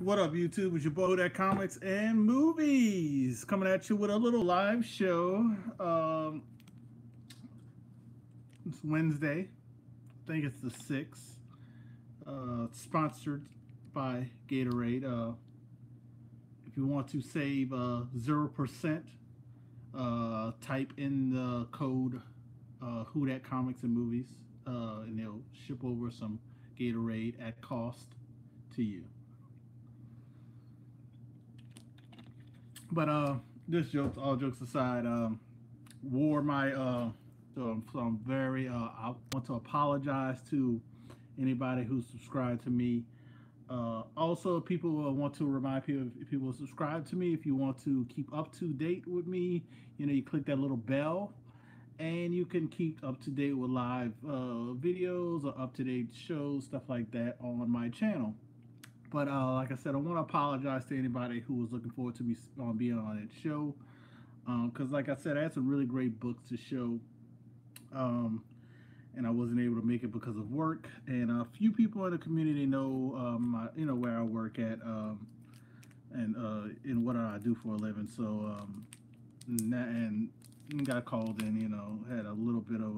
What up, YouTube? It's your boy WhoDat Comics and Movies coming at you with a little live show. It's Wednesday. I think it's the 6th. Sponsored by Gatorade. If you want to save 0%, type in the code WhoDat Comics and Movies, and they'll ship over some Gatorade at cost to you. But all jokes aside, wore my so I'm very I want to apologize to anybody who subscribed to me. Also, people want to remind people, if people subscribe to me, if you want to keep up to date with me, you click that little bell, and you can keep up to date with live videos or up to date shows, stuff like that on my channel. But like I said, I want to apologize to anybody who was looking forward to me being on that show. Because like I said, I had some really great books to show. And I wasn't able to make it because of work. And a few people in the community know, where I work at, and what I do for a living. So, and got called in, had a little bit of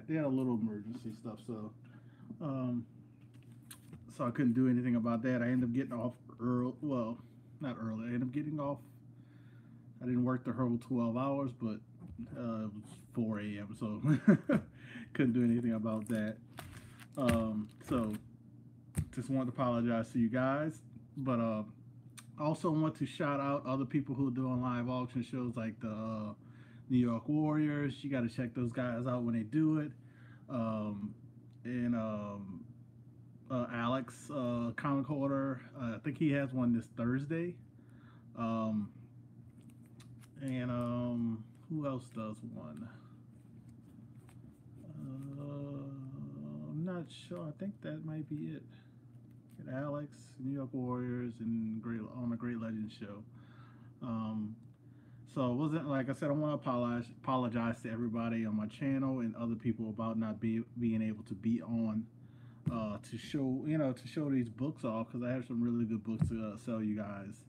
they had a little emergency stuff. So, so I couldn't do anything about that. I ended up getting off early. Well, not early. I ended up getting off. I didn't work the whole 12 hours, but it was 4 a.m. So couldn't do anything about that. So just wanted to apologize to you guys. But I also want to shout out other people who are doing live auction shows, like the New York Warriors. You got to check those guys out when they do it. Alex, Comic Hoarder, I think he has one this Thursday. Who else does one? I'm not sure. I think that might be it. Alex, New York Warriors, and on the Great Legends show. So it wasn't, like I said, I want to apologize to everybody on my channel and other people about not being able to be on to show these books off, because I have some really good books to sell you guys.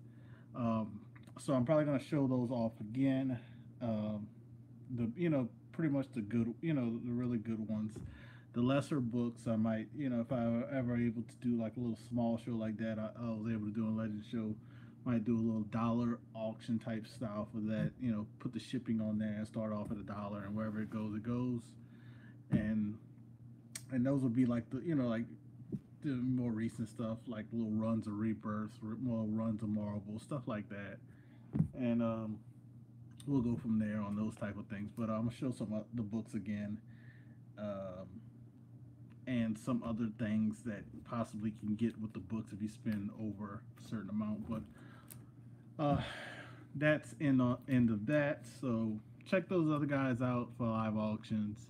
So I'm probably going to show those off again. Pretty much the good, the really good ones. The lesser books, I might, if I were ever able to do like a little small show like that, I was able to do a Legend show, might do a little dollar auction type style for that, put the shipping on there and start off at $1, and wherever it goes, and those would be like the, like the more recent stuff, like little runs of Rebirth, more runs of Marvel, stuff like that. And we'll go from there on those type of things. But I'm gonna show some of the books again, and some other things that possibly can get with the books if you spend over a certain amount. But that's in the end of that. So check those other guys out for live auctions.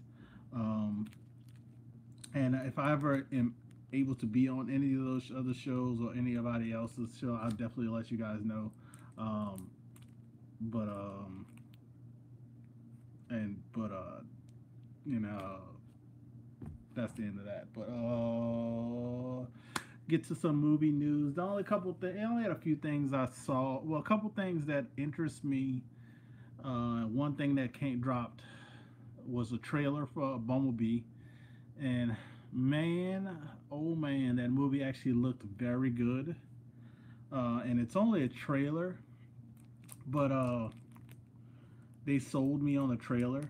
And if I ever am able to be on any of those other shows or anybody else's show, I'll definitely let you guys know. That's the end of that. But get to some movie news. The only I only had a few things I saw. Well, a couple things that interest me. One thing that dropped was a trailer for Bumblebee, and man, oh man, that movie actually looked very good. And it's only a trailer, but they sold me on the trailer.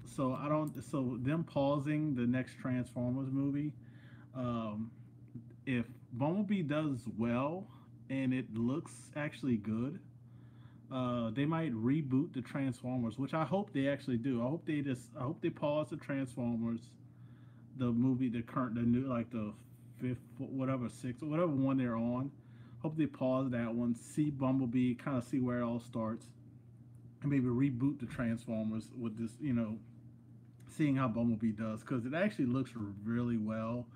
So them pausing the next Transformers movie, if Bumblebee does well and it looks actually good, they might reboot the Transformers, which I hope they actually do. I hope they pause the Transformers, the movie, the new, like the fifth, whatever, sixth, whatever one they're on. Hope they pause that one, see Bumblebee, kind of see where it all starts, and maybe reboot the Transformers with this, seeing how Bumblebee does, because it actually looks really well.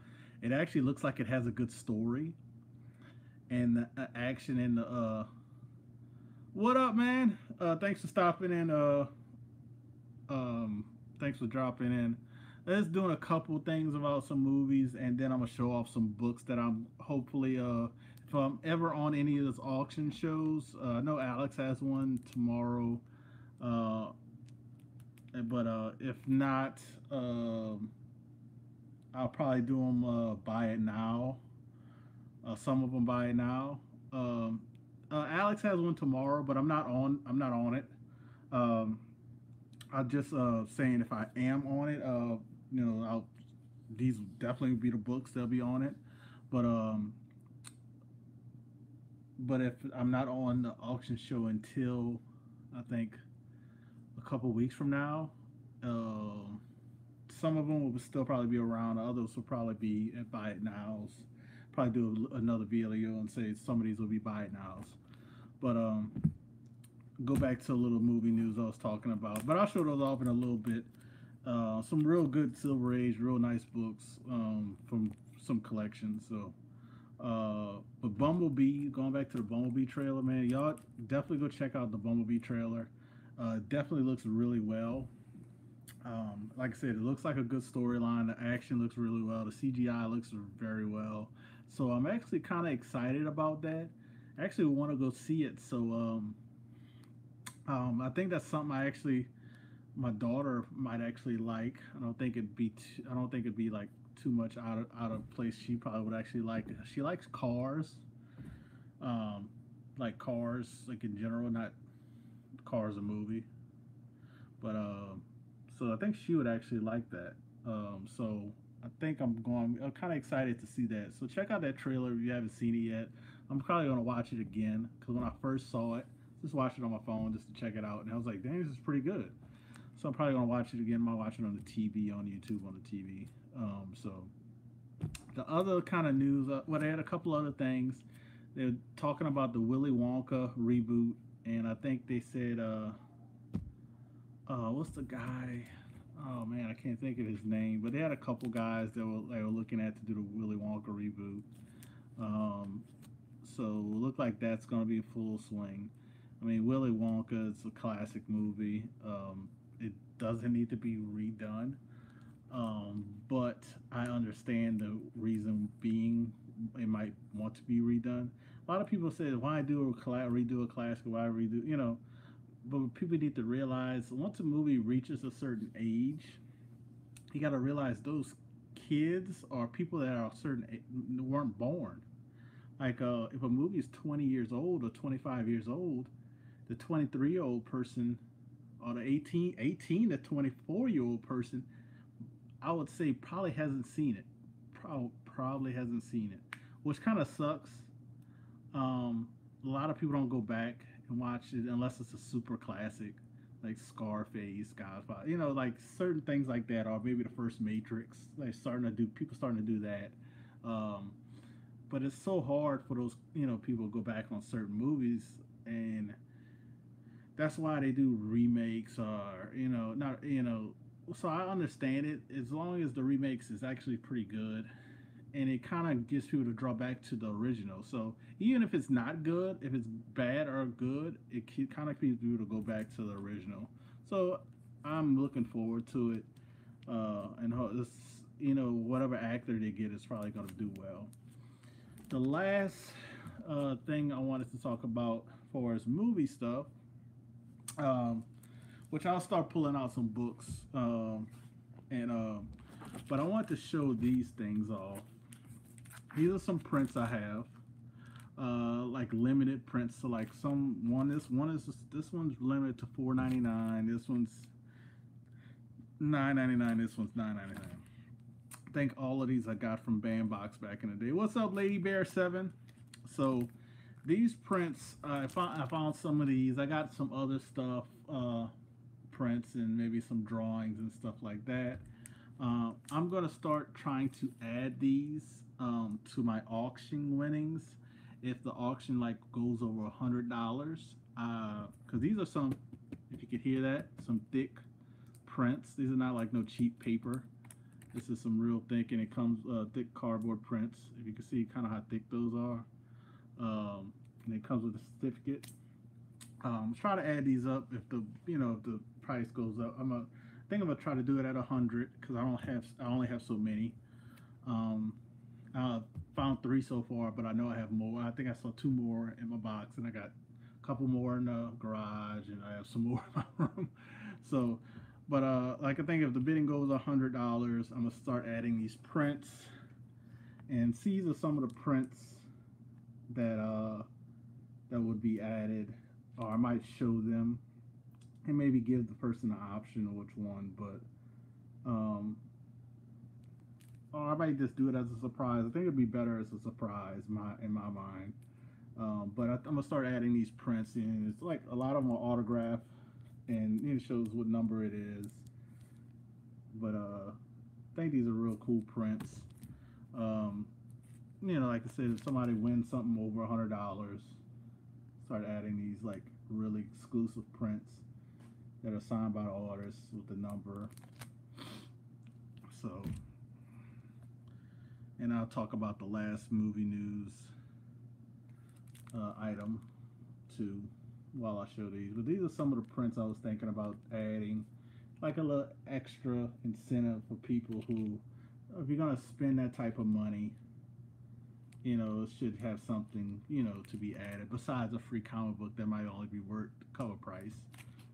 It actually looks like it has a good story, and the action in the what up, man? Thanks for stopping in. Thanks for dropping in. Let's doing a couple things about some movies, and then I'm gonna show off some books that I'm hopefully I'm ever on any of those auction shows, I know Alex has one tomorrow. Uh, but if not, I'll probably do them buy it now. Some of them buy it now. Um, Alex has one tomorrow, but I'm not on. I'm not on it. Um, I'm just saying if I am on it, I'll these will definitely be the books that'll be on it. But if I'm not on the auction show until I think a couple weeks from now, um, some of them will still probably be around. Others will probably be at buy it nows. Probably do another video and say some of these will be buy it nows. But go back to a little movie news I was talking about. But I'll show those off in a little bit. Some real good Silver Age, real nice books from some collections. So, but Bumblebee, going back to the Bumblebee trailer, man, y'all definitely go check out the Bumblebee trailer. Definitely looks really well. Like I said, it looks like a good storyline. The action looks really well. The CGI looks very well. So I'm actually kind of excited about that. I actually want to go see it. So I think that's something my daughter might actually like. I don't think it'd be like too much out of place. She probably would actually like it. She likes cars, um, like cars, like in general, not Cars a movie. But so I think she would actually like that. So I think I'm kind of excited to see that. So check out that trailer if you haven't seen it yet. I'm probably gonna watch it again because when I first saw it, just watched it on my phone just to check it out, and I was like, "Dang, this is pretty good." So I'm probably gonna watch it again. I might watch it on the TV, on YouTube, on the TV. So the other kind of news, well, they had a couple other things. They're talking about the Willy Wonka reboot, and I think they said, what's the guy? Oh man, I can't think of his name. But they had a couple guys that they were looking at to do the Willy Wonka reboot. Um, so it looked like that's going to be in full swing. I mean, Willy Wonka is a classic movie. It doesn't need to be redone, but I understand the reason being it might want to be redone. A lot of people say, "Why redo a classic? Why redo?" But people need to realize once a movie reaches a certain age, you got to realize those kids or people that are weren't born. Like if a movie is 20 years old or 25 years old, the 23-year-old person or the 18 to 24-year-old person, I would say probably hasn't seen it. Probably hasn't seen it, which kind of sucks. A lot of people don't go back and watch it unless it's a super classic, like Scarface, Godfather. Like certain things like that, or maybe the first Matrix. Like people starting to do that. Um, but it's so hard for those people to go back on certain movies, and that's why they do remakes or not so I understand it as long as the remakes is actually pretty good, and it kind of gets people to draw back to the original. So even if it's not good, if it's bad or good, it kind of gets people to go back to the original. So I'm looking forward to it, and this, whatever actor they get is probably going to do well. The last thing I wanted to talk about for as movie stuff, um, which I'll start pulling out some books, and but I want to show these things off. These are some prints I have, like limited prints. So like this one's limited to $4.99. This one's $9.99. This one's $9.99. I think all of these I got from Bandbox back in the day. What's up, Lady Bear 7? So these prints, I found some of these. I got some other stuff, prints and maybe some drawings and stuff like that. I'm gonna start trying to add these to my auction winnings if the auction like goes over $100. Because these are some, if you could hear that, some thick prints. These are not like no cheap paper. This is some real thick, and it comes thick cardboard prints. If you can see kind of how thick those are. And it comes with a certificate. Try to add these up if the price goes up. I think I'm gonna try to do it at 100 because I only have so many. found three so far, but I know I have more. I think I saw two more in my box, and I got a couple more in the garage, and I have some more in my room. So, but like I think if the bidding goes $100, I'm gonna start adding these prints, and these are some of the prints that that would be added, or I might show them and maybe give the person an option of which one, but um, or I might just do it as a surprise. I think it'd be better as a surprise, in my mind. But I'm gonna start adding these prints in. It's like a lot of them are autographed, and it shows what number it is. But I think these are real cool prints. Um, like I said, if somebody wins something over $100, start adding these like really exclusive prints that are signed by the artist with the number. So, and I'll talk about the last movie news item too while I show these. But these are some of the prints I was thinking about adding, like a little extra incentive for people who, if you're gonna spend that type of money, it should have something, to be added besides a free comic book that might only be worth cover price.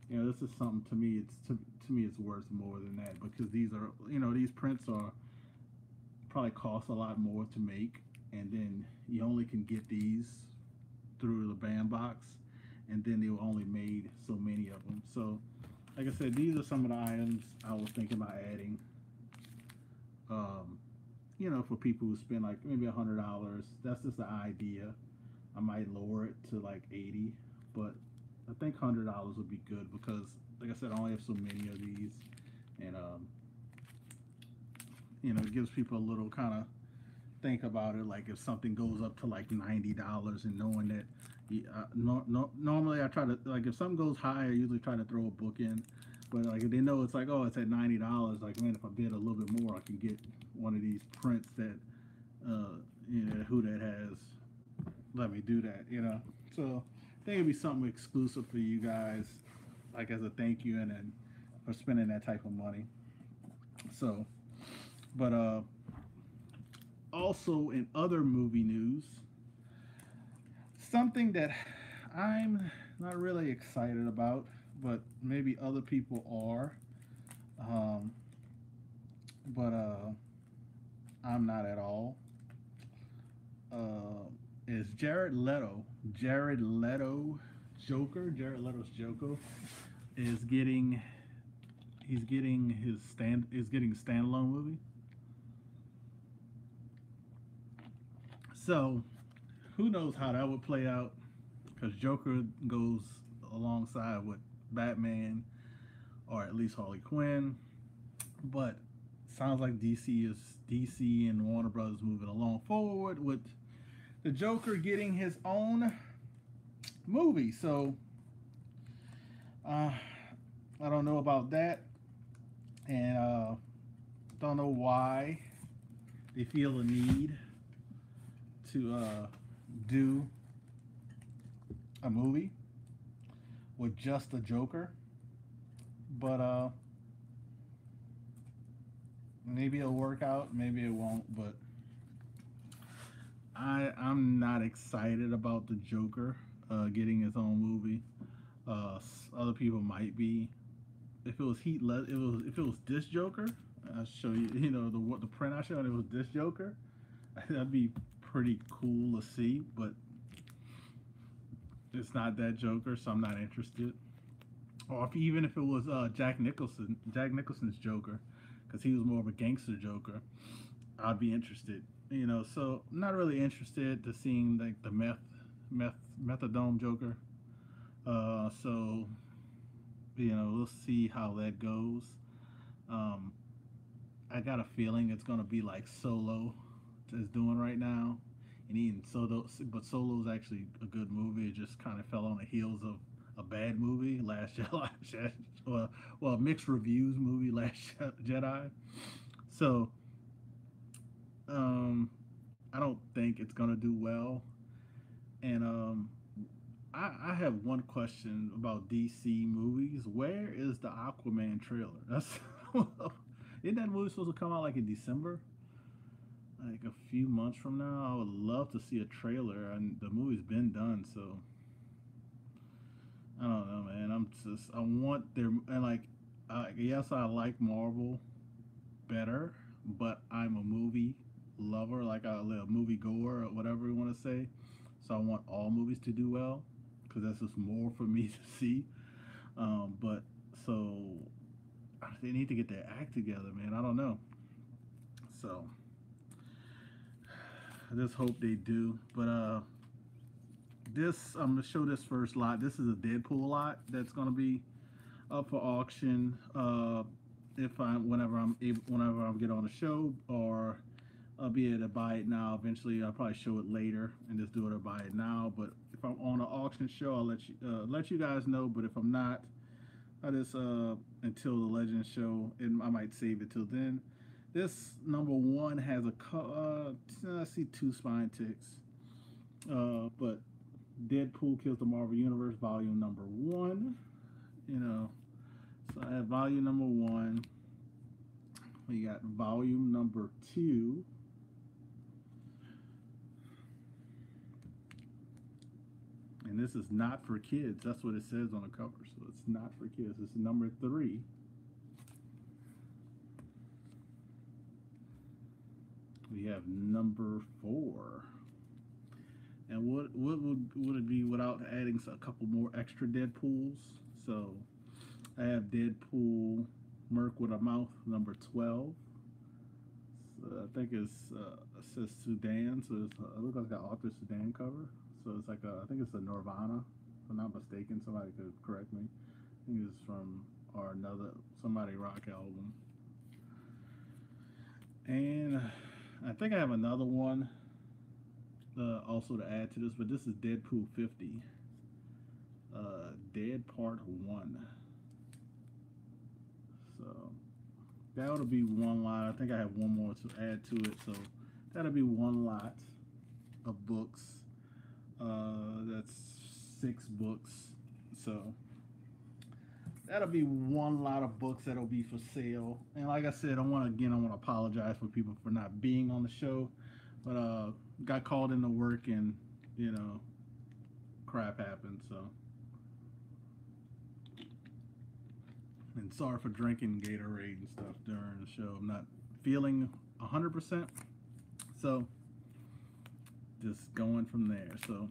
This is something to me. To me, it's worth more than that because these are, these prints are probably cost a lot more to make, and then you only can get these through the bandbox, and then they were only made so many of them. So, like I said, these are some of the items I was thinking about adding. Um, for people who spend like maybe $100. That's just the idea. I might lower it to like 80, but I think $100 would be good because, like I said, I only have so many of these, and it gives people a little kind of think about it. Like if something goes up to like $90, and knowing that, normally I try to, like, if something goes high, I usually try to throw a book in. But like if they know it's like, oh, it's at $90, like, man, if I bid a little bit more, I can get one of these prints that WhoDat has let me do that. So I think it'd be something exclusive for you guys, like as a thank you, and then for spending that type of money. So, but also in other movie news, something that I'm not really excited about, but maybe other people are. Um, but I'm not at all. Is Jared Leto? Jared Leto Joker. Jared Leto's Joker is getting. He's getting his stand. Is getting a standalone movie. So, who knows how that would play out? Because Joker goes alongside with Batman, or at least Harley Quinn. But sounds like DC and Warner Brothers moving along forward with the Joker getting his own movie. So I don't know about that, and don't know why they feel the need to do a movie with just a Joker, but maybe it'll work out, maybe it won't. But I'm not excited about the Joker getting his own movie. Other people might be. If it was if it was this Joker, I'll show you. The print I showed. It was this Joker. That'd be pretty cool to see, but it's not that Joker, so I'm not interested. Or even if it was Jack Nicholson's Joker, because he was more of a gangster Joker, I'd be interested. So I'm not really interested to seeing like the methadone Joker. So we'll see how that goes. Um, I got a feeling it's gonna be like Solo is doing right now, and even Solo's actually a good movie. It just kind of fell on the heels of a bad movie, Last Jedi, well, mixed reviews movie, Last Jedi. So, I don't think it's gonna do well. And I have one question about DC movies. Where is the Aquaman trailer? That's isn't that movie supposed to come out like in December? like a few months from now, I would love to see a trailer. And the movie's been done, so I don't know, man. I want their and like, yes, I like Marvel better, but I'm a movie lover, like a movie goer or whatever you want to say. So I want all movies to do well because that's just more for me to see. But so they need to get their act together, man. I don't know. So I just hope they do. But this I'm gonna show this first lot. This is a Deadpool lot that's gonna be up for auction. If I whenever I get on the show, or I'll be able to buy it now. Eventually, I'll probably show it later and just do it or buy it now. But if I'm on an auction show, I'll let you guys know. But if I'm not, I just until the Legends show, and I might save it till then. This number one has I see two spine ticks. But Deadpool Kills the Marvel Universe, volume number one. You know, so I have volume number one. We got volume number two. And this is not for kids. That's what it says on the cover. So it's not for kids. It's number three. We have number four. And what would it be without adding a couple more extra Deadpools? So I have Deadpool Merc with a Mouth number 12. So I think it says Sudan. So it looks like an Author Sudan cover. So it's like I think it's a Nirvana, if I'm not mistaken. Somebody could correct me. I think it's from or another somebody rock album. And I think I have another one also to add to this, but this is Deadpool 50, Dead Part 1. So that would be one lot. I think I have one more to add to it. So that'll be one lot of books. That's 6 books. So that'll be one lot of books that'll be for sale. And like I said, I want to apologize for people for not being on the show, but got called into work and crap happened. So, and sorry for drinking Gatorade and stuff during the show. I'm not feeling 100%. So just going from there. So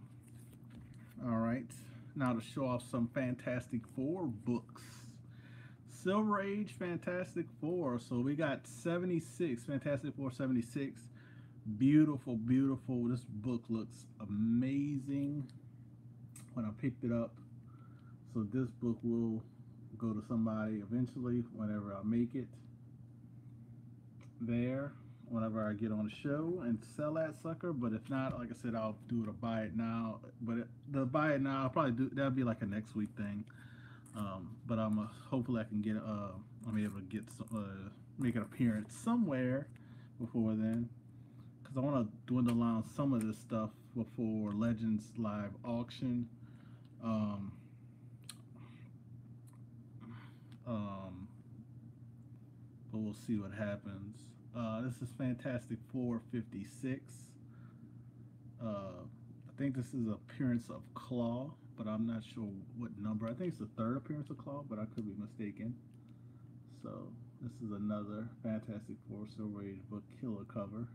all right, now to show off some Fantastic Four books. Silver Age Fantastic Four. So we got 76, Fantastic Four 76. Beautiful, beautiful. This book looks amazing when I picked it up. So this book will go to somebody eventually whenever I make it there, whenever I get on the show and sell that sucker. But if not, like I said, I'll do it or buy it now. But the buy it now, I'll probably do that'll be like a next week thing. But hopefully I can get I'm able to get some, make an appearance somewhere before then, because I want to dwindle down some of this stuff before Legends live auction. Um, but we'll see what happens. This is Fantastic Four 56. I think this is appearance of Claw, but I'm not sure what number. I think it's the third appearance of Claw, but I could be mistaken. So this is another Fantastic Four Silver Age book killer cover.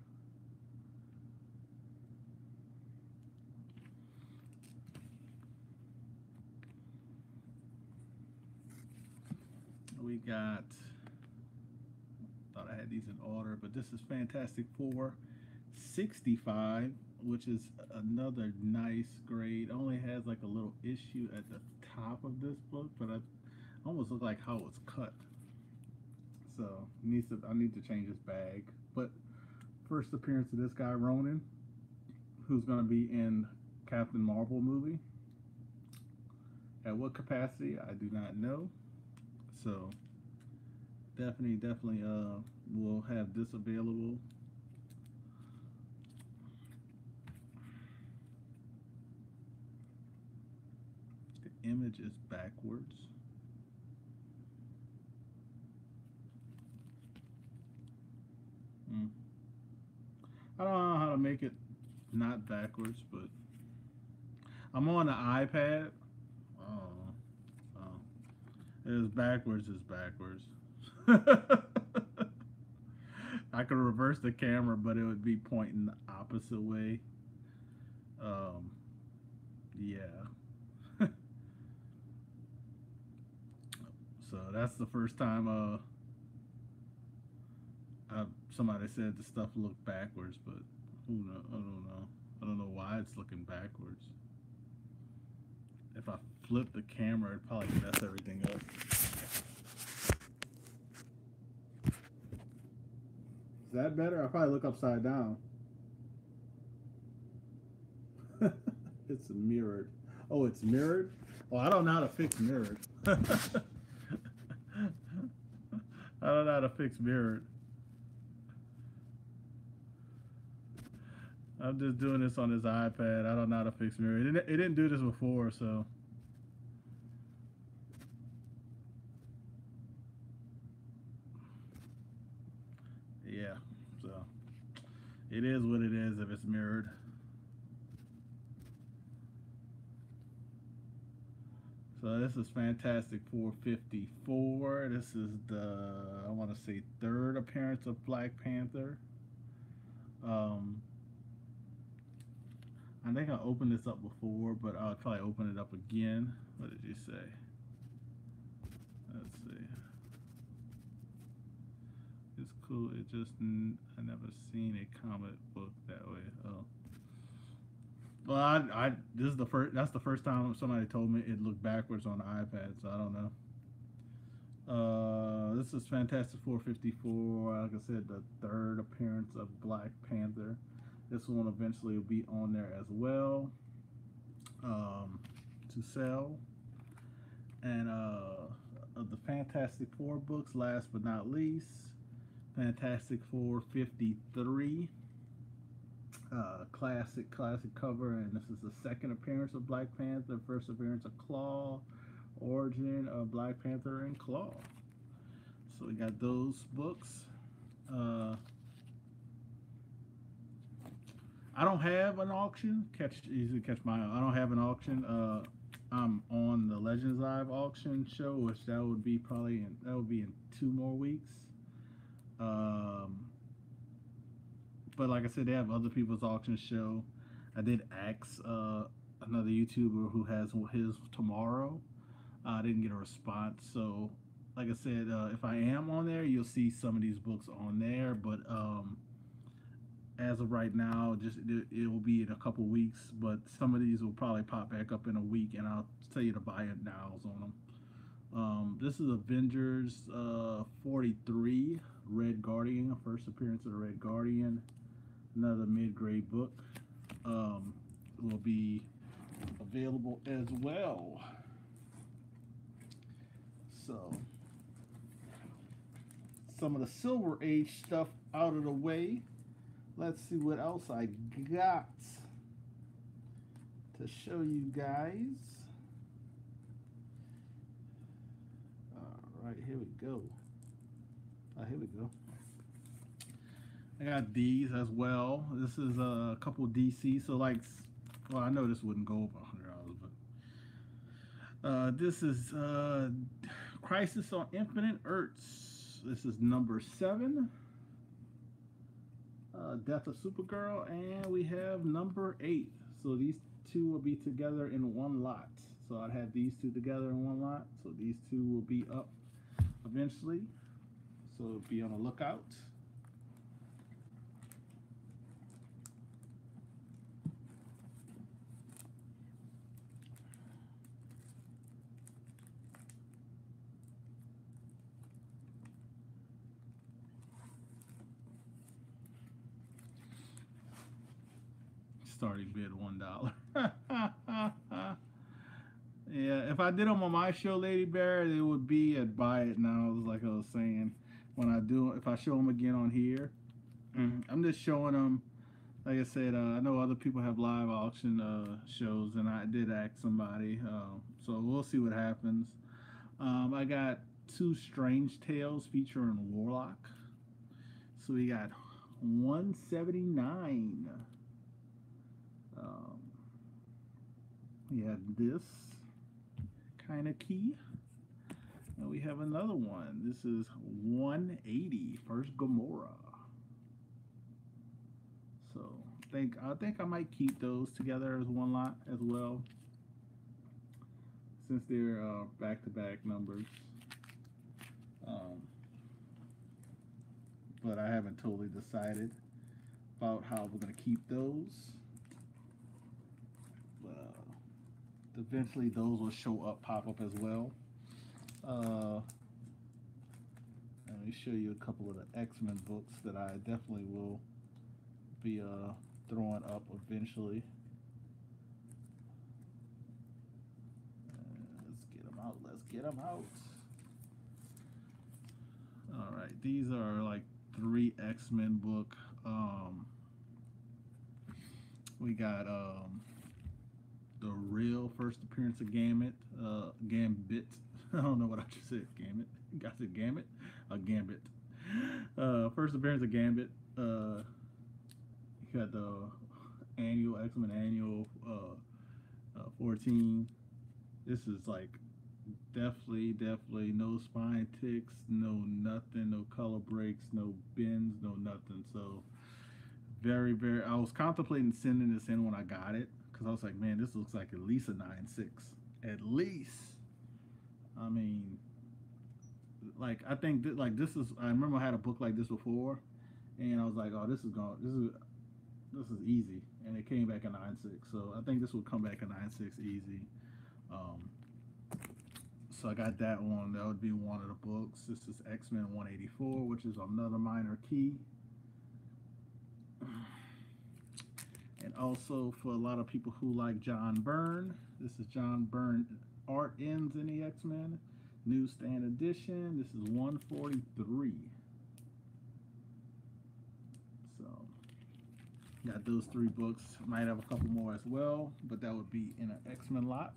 We got, thought I had these in order, but this is Fantastic Four 65, which is another nice grade. Only has like a little issue at the top of this book, but I almost look like how it's cut. So I need to change this bag. But first appearance of this guy Ronan, who's going to be in Captain Marvel movie. At what capacity, I do not know. So definitely we'll have this available. The image is backwards. to make it not backwards, but I'm on the iPad. Oh, oh. It's backwards. It's backwards. I could reverse the camera, but it would be pointing the opposite way. Um, yeah. So that's the first time somebody said the stuff looked backwards, but who know? I don't know. I don't know why it's looking backwards. If I flip the camera, it'd probably mess everything up. Is that better? I'll probably look upside down. It's mirrored. Oh, it's mirrored? Oh, I don't know how to fix mirrored. I don't know how to fix mirrored. I'm just doing this on this iPad. I don't know how to fix mirrored. It didn't do this before, so. Yeah, so. It is what it is if it's mirrored. So this is Fantastic 454. This is the, I want to say, third appearance of Black Panther. Um, I think I opened this up before, but I'll probably open it up again. What did you say? Let's see. It's cool. It just, I never seen a comic book that way. Oh. Well, this is the first. That's the first time somebody told me it looked backwards on the iPad, so I don't know. This is Fantastic 454. Like I said, the third appearance of Black Panther. This one eventually will be on there as well to sell. And of the Fantastic Four books, last but not least, Fantastic Four 53. Classic cover, and this is the second appearance of Black Panther, first appearance of Claw, origin of Black Panther and Claw. So we got those books. I don't have an auction. Easily catch my eye. I don't have an auction. I'm on the Legends Live auction show, which that would be in 2 more weeks. But like I said, they have other people's auction show. I did ask another YouTuber who has his tomorrow. I didn't get a response. So, like I said, if I am on there, you'll see some of these books on there. But as of right now, it will be in a couple weeks. But some of these will probably pop back up in a week, and I'll tell you to buy it nows on them. This is Avengers 43, Red Guardian, first appearance of the Red Guardian. Another mid-grade book will be available as well. So, some of the Silver Age stuff out of the way. Let's see what else I got to show you guys. All right, here we go. Here we go. I got these as well. This is a couple DC. So like, well, I know this wouldn't go over $100, but this is Crisis on Infinite Earths. This is number 7. Death of Supergirl, and we have number 8. So these two will be together in one lot. So I'd have these two together in one lot. So these two will be up eventually. So be on the lookout. Starting bid $1. Yeah, if I did them on my show, Lady Bear, it would be at buy it now. Like I was saying, if I show them again on here, I'm just showing them. Like I said, I know other people have live auction shows, and I did ask somebody, so we'll see what happens. I got 2 Strange Tales featuring Warlock. So we got 179. Um, we have this kind of key. And we have another one. This is 180, first Gamora. So I think I might keep those together as one lot as well, since they're back-to-back numbers. Um, but I haven't totally decided about how we're gonna keep those. Eventually, those will show up, pop up as well. Uh, Let me show you a couple of the X-Men books that I definitely will be throwing up eventually. Let's get them out. Let's get them out. All right, these are like 3 X-Men book. We got the real first appearance of Gambit. I don't know what I just said. I said Gambit. Gambit. First appearance of Gambit. You got the annual X-Men annual 14. This is like definitely no spine ticks, no nothing, no color breaks, no bends, no nothing. So very. I was contemplating sending this in when I got it because I was like, man, this looks like at least a 9.6, at least. I mean, like I think like this is. I remember I had a book like this before, and I was like, oh, this is easy, and it came back a 9.6. So I think this will come back a 9.6 easy. Um, so I got that one. That would be one of the books. This is X-Men 184, which is another minor key. And also for a lot of people who like John Byrne, this is John Byrne Art Ends in the X-Men Newsstand Edition. This is 143. So got those 3 books. Might have a couple more as well, but that would be in an X-Men lot.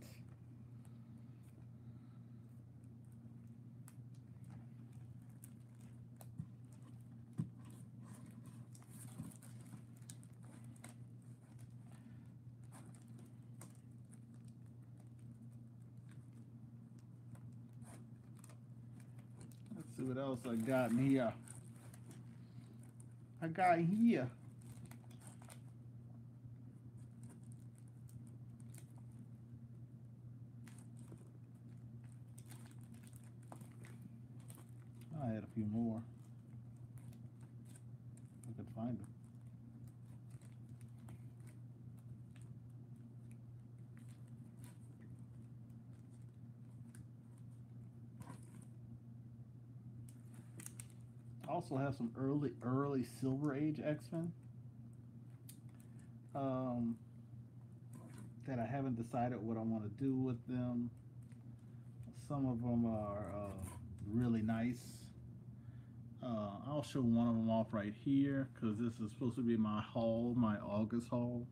Let's see what else I got in here. I had a few more. I could find them. I also have some early Silver Age X-Men that I haven't decided what I want to do with them. Some of them are really nice. I'll show one of them off right here because this is supposed to be my haul, my August haul.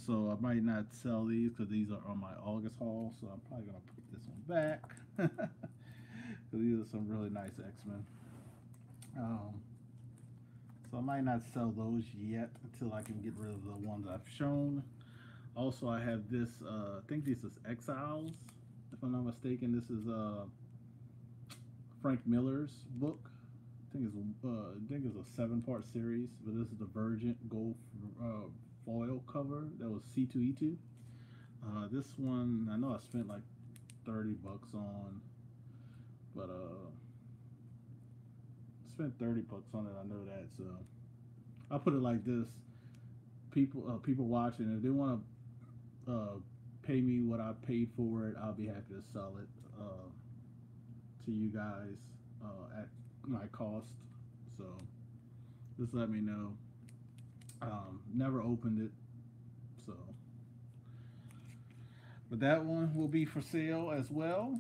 So I might not sell these because these are on my August haul. So I'm probably gonna put this one back because these are some really nice X-Men. So I might not sell those yet until I can get rid of the ones I've shown. Also, I have this. I think this is Exiles, if I'm not mistaken. This is Frank Miller's book. I think it's a 7-part series, but this is the Virgin Gold foil cover. That was C2E2. This one I know I spent like $30 on, but spent $30 on it. I know that. So I'll put it like this: people watching, if they want to pay me what I paid for it, I'll be happy to sell it to you guys at my cost. So just let me know. Never opened it, so but that one will be for sale as well.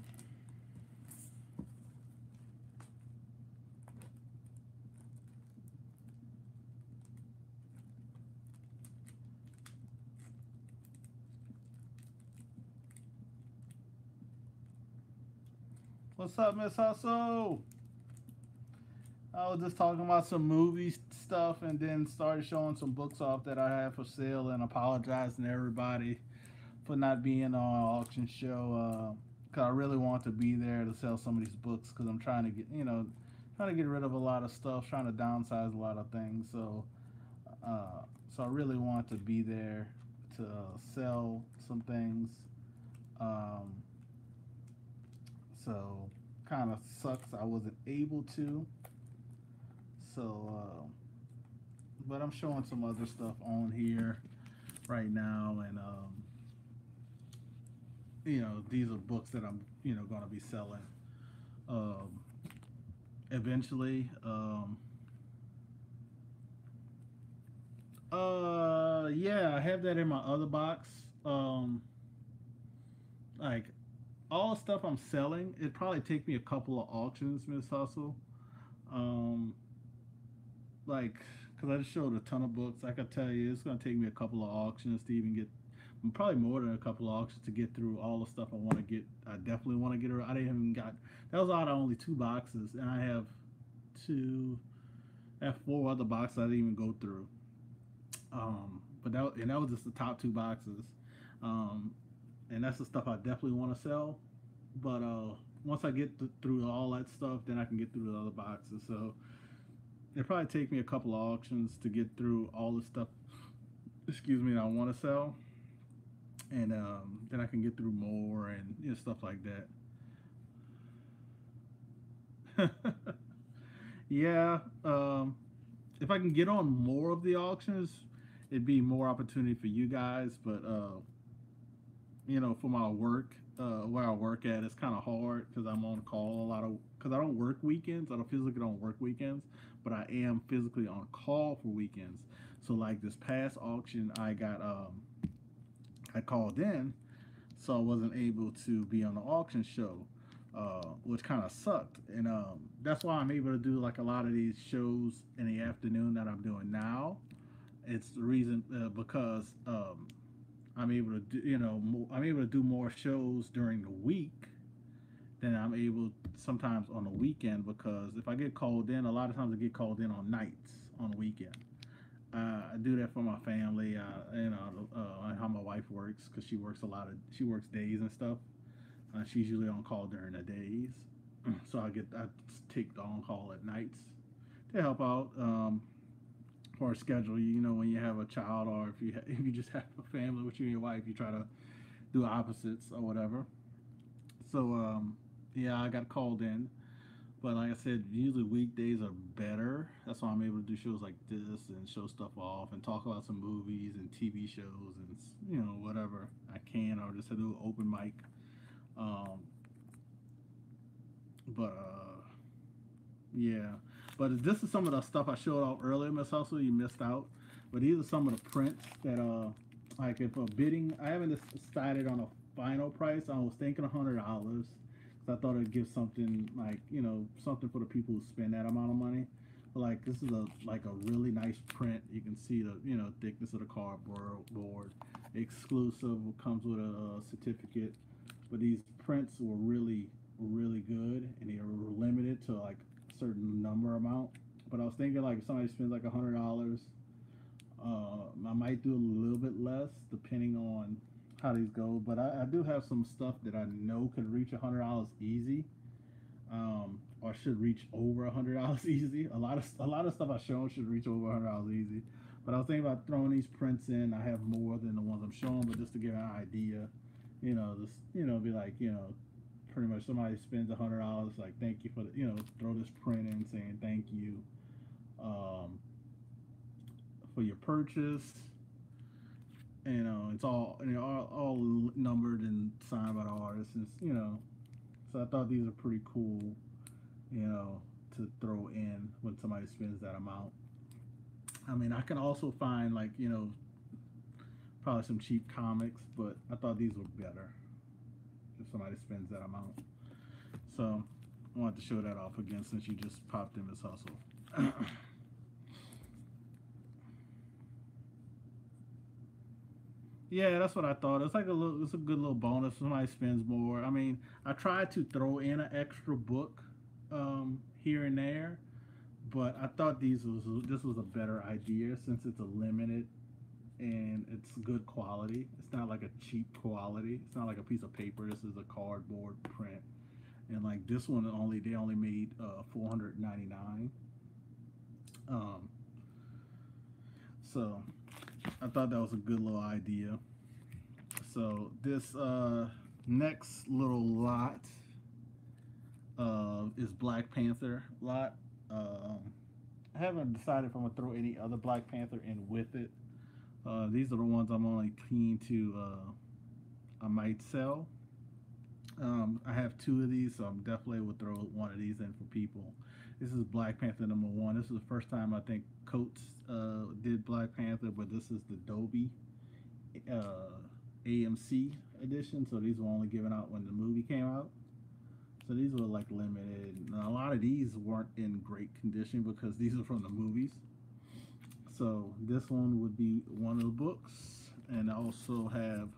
What's up, Miss Hustle? I was just talking about some movie stuff and then started showing some books off that I have for sale and apologizing to everybody for not being on an auction show. Cause I really want to be there to sell some of these books because I'm trying to get, trying to get rid of a lot of stuff, trying to downsize a lot of things. So I really want to be there to sell some things. Um, so kind of sucks I wasn't able to. So, but I'm showing some other stuff on here right now, and these are books that I'm going to be selling um, eventually. Yeah, I have that in my other box. Like all the stuff I'm selling, it probably take me a couple of auctions, Miss Hustle. Um, like, cause I just showed a ton of books. I could tell you, it's gonna take me a couple of auctions to even get, probably more than a couple of auctions to get through all the stuff I want to get. I definitely want to get her. I didn't even got. That was out of only two boxes, and I have two. I have four other boxes I didn't even go through. But that was just the top two boxes. Um, and that's the stuff I definitely want to sell. But once I get through all that stuff, then I can get through the other boxes. So it probably take me a couple of auctions to get through all the stuff. Excuse me, that I want to sell, and then I can get through more and stuff like that. Yeah, if I can get on more of the auctions, it'd be more opportunity for you guys. But for my work, where I work at, it's kind of hard because I'm on call a lot of because I don't work weekends. I don't physically don't work weekends, but I am physically on call for weekends. So like this past auction, I called in, so I wasn't able to be on the auction show, which kind of sucked. And that's why I'm able to do like a lot of these shows in the afternoon that I'm doing now. It's the reason because I'm able to do, I'm able to do more shows during the week than I'm able sometimes on the weekend because if I get called in, a lot of times I get called in on nights on the weekend. I do that for my family. How my wife works because she works days and stuff. She's usually on call during the days, so I take the on call at nights to help out for a schedule. When you have a child or if you just have a family with you and your wife, you try to do opposites or whatever. So yeah, I got called in, but like I said, usually weekdays are better. That's why I'm able to do shows like this and show stuff off and talk about some movies and TV shows and whatever I can, or just do an open mic. Um, but yeah, but this is some of the stuff I showed off earlier, Miss Hustle. You missed out, but these are some of the prints that like if a bidding, I haven't decided on a final price. I was thinking $100 because I thought it'd give something like something for the people who spend that amount of money. But like this is a really nice print. You can see the thickness of the cardboard. Exclusive comes with a certificate, but these prints were really good and they were limited to like a certain number amount. But I was thinking like if somebody spends like $100, I might do a little bit less depending on how these go. But I do have some stuff that I know could reach $100 easy, or should reach over $100 easy. A lot of stuff I shown should reach over $100 easy. But I was thinking about throwing these prints in. I have more than the ones I'm showing, but just to give an idea, just be like pretty much somebody spends $100, like thank you for the throw this print in saying thank you um, for your purchase. It's all numbered and signed by the artist. So I thought these are pretty cool, to throw in when somebody spends that amount. I mean, I can also find like probably some cheap comics, but I thought these were better if somebody spends that amount. So I wanted to show that off again since you just popped in this hustle. Yeah, that's what I thought. It's a good little bonus. Somebody spends more. I mean, I tried to throw in an extra book here and there, But I thought this was a better idea since it's a limited and it's good quality. It's not like a cheap quality. It's not like a piece of paper. This is a cardboard print, and like this one only they only made 499. Um, so I thought that was a good little idea. So this next little lot is Black Panther lot. Um, I haven't decided if I'm gonna throw any other Black Panther in with it. These are the ones I'm only keen to. I might sell. I have two of these, so I'm definitely would throw one of these in for people. This is Black Panther number one. This is the first time I think Coates did Black Panther, but this is the Dolby uh, AMC edition. So these were only given out when the movie came out. So these were like limited. And a lot of these weren't in great condition because these are from the movies. So this one would be one of the books, and I also have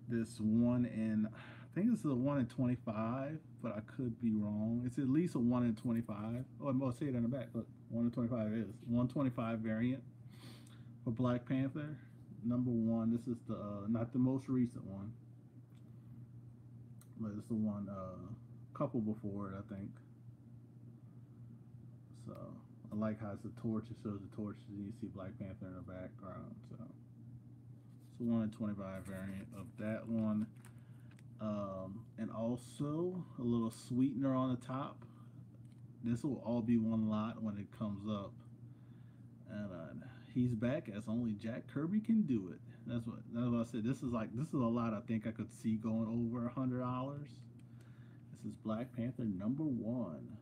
this one in. I think this is a 1 in 25, but I could be wrong. It's at least a 1 in 25. Oh, I'll say it on the back. Look, 1 in 25 is 125 variant for Black Panther. Number one. This is the not the most recent one, but it's the one couple before it, I think. So I like how it's a torch. It shows the torch, and you see Black Panther in the background. So it's a 1 in 25 variant of that one. And also a little sweetener on the top. This will all be one lot when it comes up. And he's back as only Jack Kirby can do it. That's what I said. This is a lot I think I could see going over $100. This is Black Panther number one.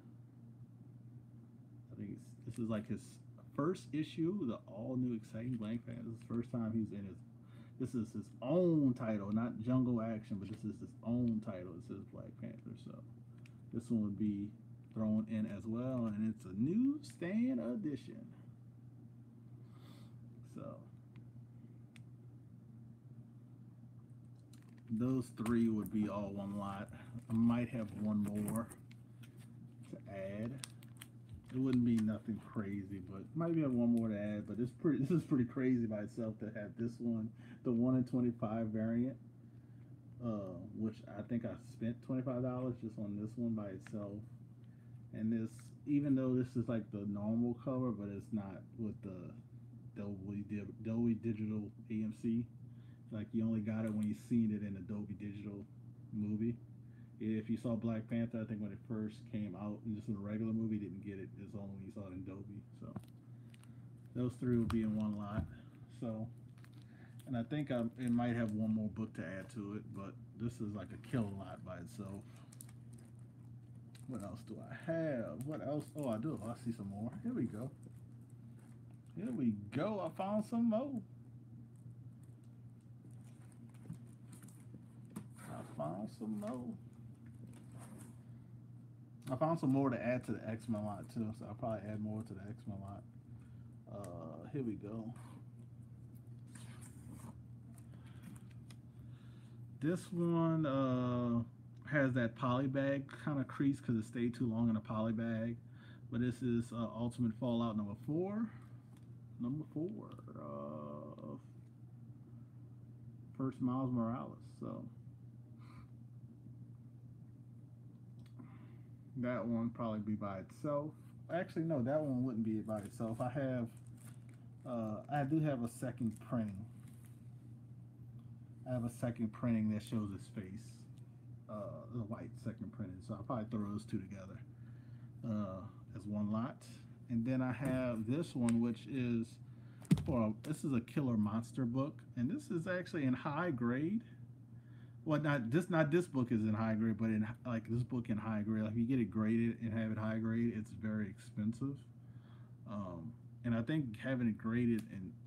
I think this is like his first issue, the all new exciting Black Panther. This is the first time he's in his. This is his own title, not Jungle Action, but this is his own title. It says Black Panther, so this one would be thrown in as well, and it's a newsstand edition. So those three would be all one lot. I might have one more to add. It wouldn't be nothing crazy, but might be one more to add. But it's pretty. This is pretty crazy by itself to have this one, the 1 in 25 variant, which I think I spent $25 just on this one by itself. And this, even though this is like the normal cover, but it's not with the Dolby Digital AMC. Like you only got it when you seen it in the Dolby Digital movie. If you saw Black Panther, I think when it first came out, and just in a regular movie, didn't get it. It's only when you saw it in Dolby. So those three will be in one lot. So, and I think it might have one more book to add to it, but this is like a killer lot by itself. What else do I have? What else? Oh, I do. I see some more. Here we go. Here we go. I found some more. I found some more to add to the X-Men lot too, so I'll probably add more to the X-Men lot. Here we go. This one has that poly bag kind of crease because it stayed too long in a poly bag. But this is Ultimate Fallout number 4. Number 4. First Miles Morales. So that one probably be by itself. Actually, no, that one wouldn't be by itself. I do have a second printing. I have a second printing that shows his face, the white second printing. So I'll probably throw those two together as one lot. And then I have this one, which is this is a Killer Monster book, and this is actually in high grade. Well, not this book is in high grade, but in like this book in high grade. Like if you get it graded and have it high grade, it's very expensive. And I think having it graded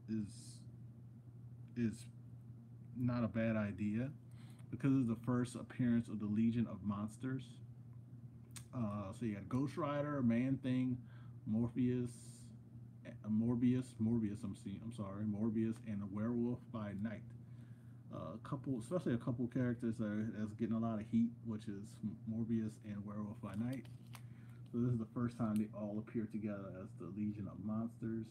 is not a bad idea because it's the first appearance of the Legion of Monsters. So you got Ghost Rider, Man Thing, Morbius, Morbius, and a Werewolf by Night. Especially a couple characters that's getting a lot of heat, which is Morbius and Werewolf by Night. So this is the first time they all appear together as the Legion of Monsters.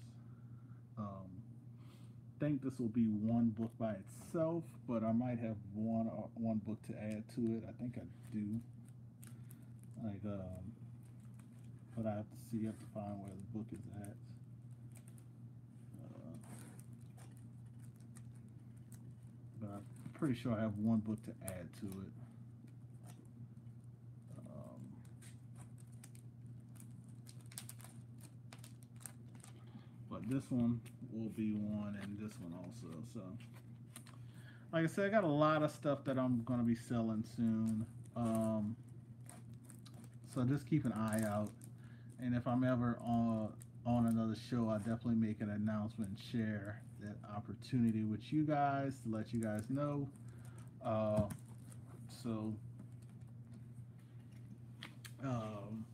Think this will be one book by itself, but I might have one book to add to it. I think I do. Like, but I have to see. I have to find where the book is at. Uh, but I'm pretty sure I have one book to add to it. Um, but this one will be one, and this one also. So, like I said, I got a lot of stuff that I'm gonna be selling soon. So just keep an eye out, and if I'm ever on another show, I'll definitely make an announcement and share that opportunity with you guys to let you guys know. Uh, so, um,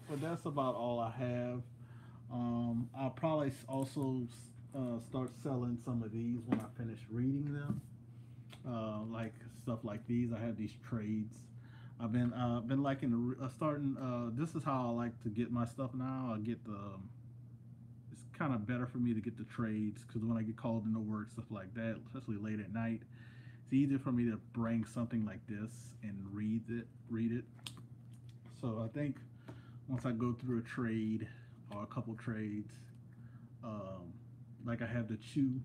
but that's about all I have. I'll probably also start selling some of these when I finish reading them. Like stuff like these, I have these trades. I've been liking starting. This is how I like to get my stuff now. I get the. It's kind of better for me to get the trades because when I get called into work, stuff like that, especially late at night, it's easier for me to bring something like this and read it. So I think once I go through a trade or a couple trades, um, like I have the Chew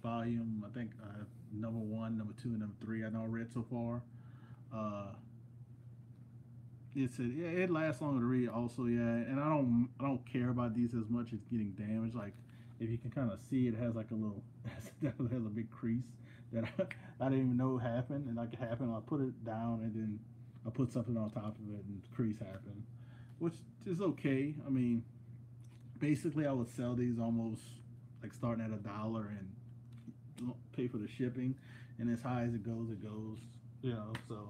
volume. I think I have number one, number two, and number three. I know I read so far. Uh, it's yeah, it lasts longer to read also, yeah. And I don't care about these as much as getting damaged. Like if you can kind of see, it has like a little it has a big crease that I didn't even know happened, and like it happened. I put it down and then I put something on top of it, and the crease happened, which is okay. I mean, basically, I would sell these almost like starting at $1 and pay for the shipping, and as high as it goes, it goes. You know, so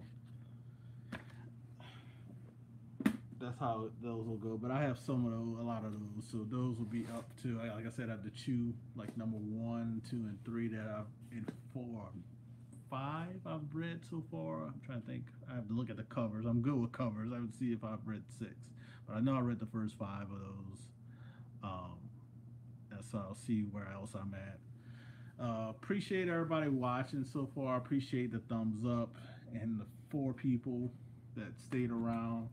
that's how those will go. But I have some of those, a lot of those, so those will be up to. Like I said, I have the Chew like number one, two, and three that I've in 4, 5 I've read so far. I'm trying to think. I have to look at the covers. I'm good with covers. I would see if I've read 6, but I know I read the first 5 of those. Um, and so I'll see where else I'm at. Appreciate everybody watching so far. I appreciate the thumbs up and the 4 people that stayed around.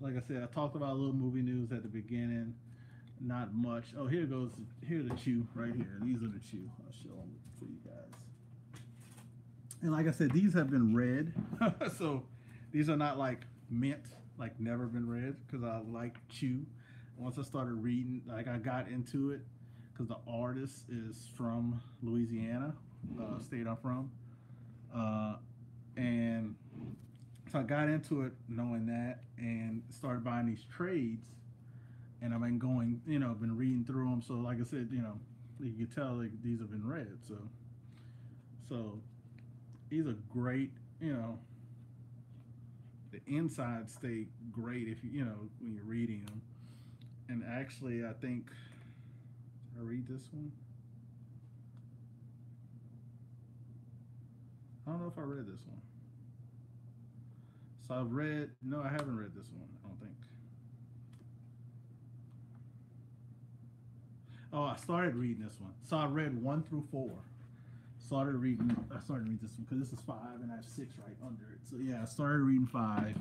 Like I said, I talked about a little movie news at the beginning. Not much. Oh, here goes. Here's the Chew right here. These are the Chew. I'll show them for you guys. And like I said, these have been read. So these are not like mint, like never been read, because I like Chew. Once I started reading, like I got into it because the artist is from Louisiana, state I'm from, and so I got into it knowing that and started buying these trades, and I've been going, been reading through them. So like I said, you can tell like these have been read. So these are great. The insides stay great if when you're reading them. And actually, I think I read this one. I don't know if I read this one. So I've read. No, I haven't read this one. I don't think. Oh, I started reading this one. So I read 1 through 4. I started reading this one because this is 5 and I have 6 right under it. So yeah, I started reading 5.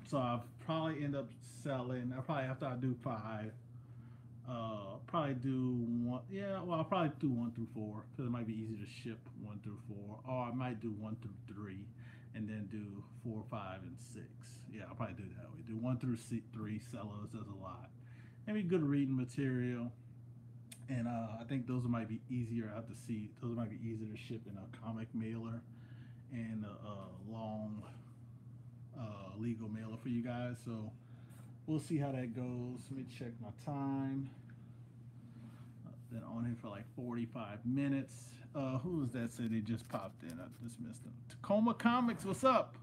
So I'll probably end up selling. After I do 5, probably do 1. Yeah, well, I'll probably do 1 through 4 because it might be easier to ship 1 through 4, or I might do 1 through 3 and then do 4, 5, and 6. Yeah, I'll probably do that way. Do 1 through 3 sellers. There's a lot. Maybe good reading material, and I think those might be easier out to see. Those might be easier to ship in a comic mailer and a long legal mailer for you guys. So we'll see how that goes. Let me check my time. Been on here for like 45 minutes. Who was that said they just popped in? I just missed them. Tacoma Comics, what's up?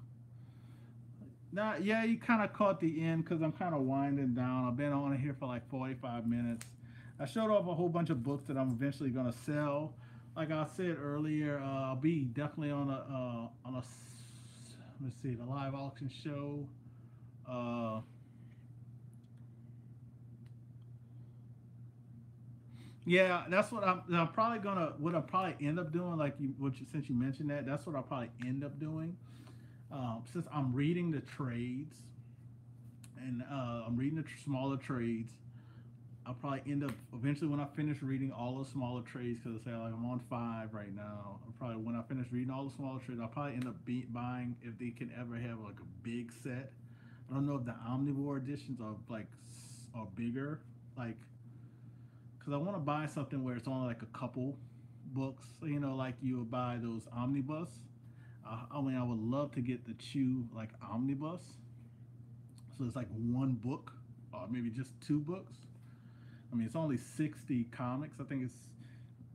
Nah, yeah, you kind of caught the end because I'm kind of winding down. I've been on here for like 45 minutes. I showed off a whole bunch of books that I'm eventually gonna sell. Like I said earlier, I'll be definitely on a let's see, the live auction show Yeah, that's what I'm probably gonna. What I'll probably end up doing, like since you mentioned that, that's what I'll probably end up doing. Since I'm reading the trades and I'm reading the smaller trades, I'll probably end up eventually when I finish reading all the smaller trades, because I say like I'm on five right now. I'll probably when I finish reading all the smaller trades, I'll probably end up buying if they can ever have like a big set. I don't know if the omnivore editions are like are bigger, like because I want to buy something where it's only like a couple books. You know, like you would buy those omnibus. I mean, I would love to get the Chew like omnibus, so it's like one book or maybe just two books. I mean, it's only 60 comics. I think it's,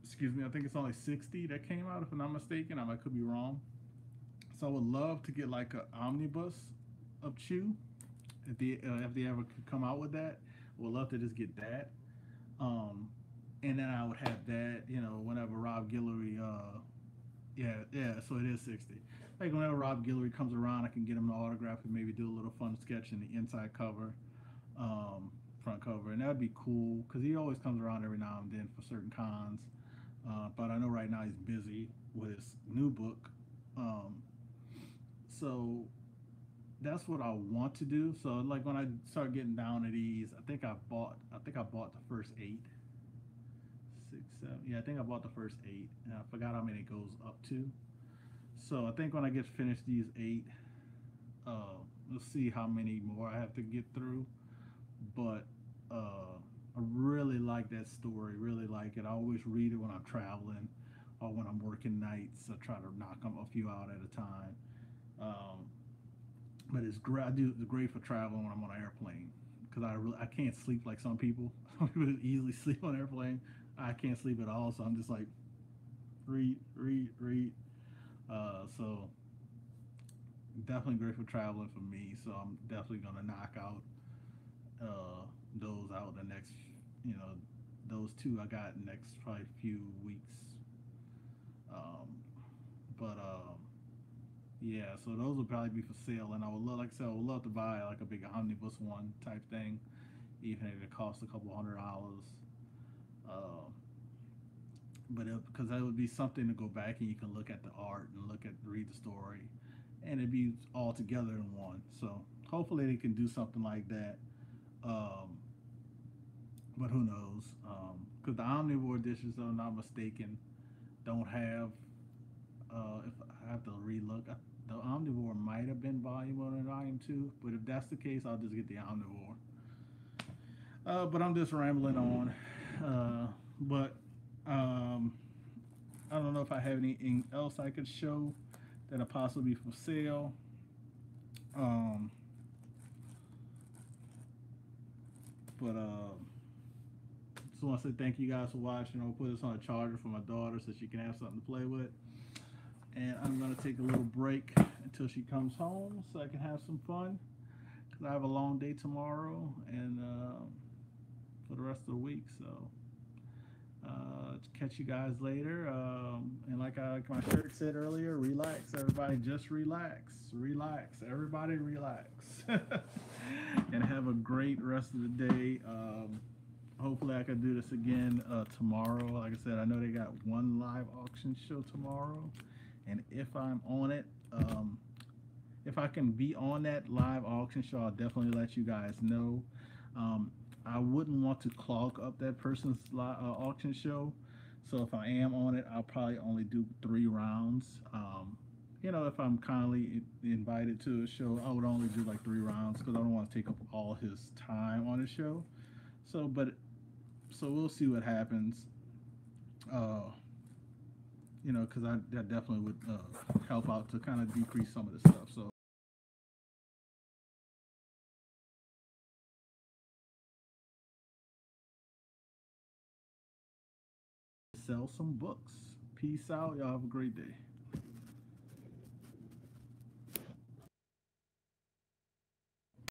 excuse me, I think it's only 60 that came out, if I'm not mistaken. I could be wrong. So I would love to get like an omnibus of Chew if they ever could come out with that. I would love to just get that. Um, and then I would have that, you know, whenever Rob Guillory, yeah, so it is 60. Like whenever Rob Guillory comes around, I can get him to autograph and maybe do a little fun sketch in the inside cover, um, front cover, and that would be cool because he always comes around every now and then for certain cons. But I know right now he's busy with his new book, um, so that's what I want to do. So like when I start getting down to these, I think I bought the first eight, six, seven. Yeah, I think I bought the first eight, and I forgot how many it goes up to. So I think when I get finished these eight, we'll see how many more I have to get through. But I really like that story. Really like it. I always read it when I'm traveling or when I'm working nights. I try to knock them a few out at a time. Um, but it's great. I do it's great for traveling when I'm on an airplane because I can't sleep like some people. Some people easily sleep on an airplane. I can't sleep at all, so I'm just like read, read, read. So definitely great for traveling for me. So I'm definitely gonna knock out those out the next, you know, those two I got next probably few weeks. Um, but yeah, so those will probably be for sale, and I would love, like I said, I would love to buy like a big omnibus one type thing, even if it costs a couple $100. Uh, but because that would be something to go back and you can look at the art and read the story, and it'd be all together in one. So hopefully they can do something like that. Um, but who knows? Because the omnivore dishes, though, not mistaken, don't have. If I have to relook, the omnivore might have been volume one and volume two. But if that's the case, I'll just get the omnivore. But I'm just rambling on. But um, I don't know if I have anything else I could show that are possibly for sale. Um, but just want to say thank you guys for watching. I'll put this on a charger for my daughter so she can have something to play with. And I'm going to take a little break until she comes home so I can have some fun. Because I have a long day tomorrow and for the rest of the week. So catch you guys later. And like my shirt said earlier, relax, everybody. Just relax. Relax. Everybody relax. And have a great rest of the day. Hopefully I can do this again tomorrow. Like I said, I know they got one live auction show tomorrow. And if I'm on it, if I can be on that live auction show, I'll definitely let you guys know. I wouldn't want to clog up that person's auction show. So if I am on it, I'll probably only do 3 rounds. You know, if I'm kindly invited to a show, I would only do like 3 rounds because I don't want to take up all his time on the show. So we'll see what happens. Uh, you know, because that definitely would help out to kind of decrease some of the stuff. So sell some books. Peace out. Y'all have a great day.